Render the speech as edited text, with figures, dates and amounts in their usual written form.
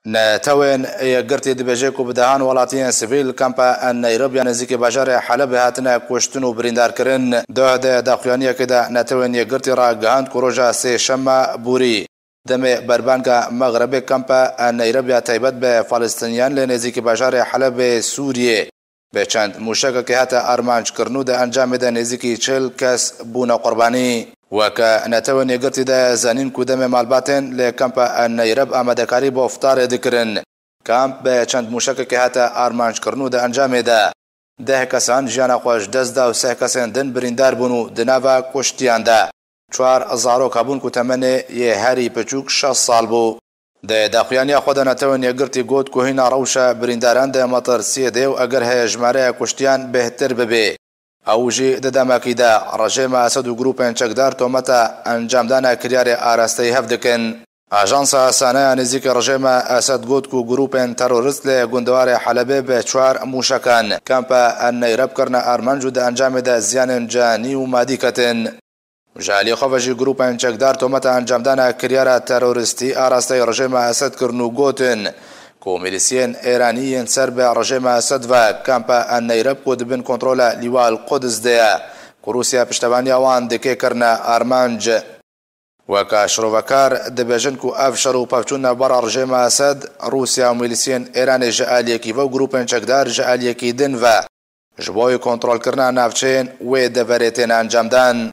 نتوين يقرتي دبجيكو بدهان ولاتيان سيفيل كامبا النيروبي نزيكي باجار حلب هاتنا كوشتنو بريندار كرن ده داخلانية كده نتوين يقرتي راقهاند كروجا سي شما بوري دم بربانكا مغربي كامبا النيروبي تايبت بفلسطينيان لنزيكي باجار حلب سوريا بچند موشک که هتا ارمانج کرنو ده انجام ده نزیکی 40 کس بونا قربانی وکا نتوان یگرتی ده زنین کدام مالباتن لکمپا النیرب آمدکاری با افطار دکرن کامپ به چند موشک که هتا ارمانج کرنو ده انجام ده کسان جانا خوش دست ده و 3 کسان دن بریندار بونو دناوا کشتیان ده 4 زارو کابون کتمنه یه هری پچوک 6 سال بو ده داخویانی خود نتوان یگرتی گوت که هینا روشا برینداران ده مطر سی ده و اگر های جماره کشتیان بهتر ببه اوجی ده دماکی ده رژیم اسد و گروپ چکدار تومتا انجام دانا کریار آراسته هفدکن آژانس سانه نزیک رژیم اسد گوت که گروپ تروریست لی گندوار حلبه به 4 موشکان کامپا النیرب کرنا ارمنجو ده انجام ده زیان جانی و مادی کتن جالی خوفجی گروپ چکدار تومتا انجام دانا کریار تروریستی آراسته رژیم اسد کرنو گوتن کو میلیسین ایرانیین سر به رژیم اسد و کامپا النیرب کود بین کنترل لیوا القدس ده روسیا پشتوانی آوان دکه کرنا ارمانج وکا شروفکار دبیجن کو افشار و پفچون بر رژیم اسد روسیا و میلیسین ایران جالیکی و گروپ چکدار جالیکی دن و جبوی کنترل کرنا نافچین و دورتین انجام دان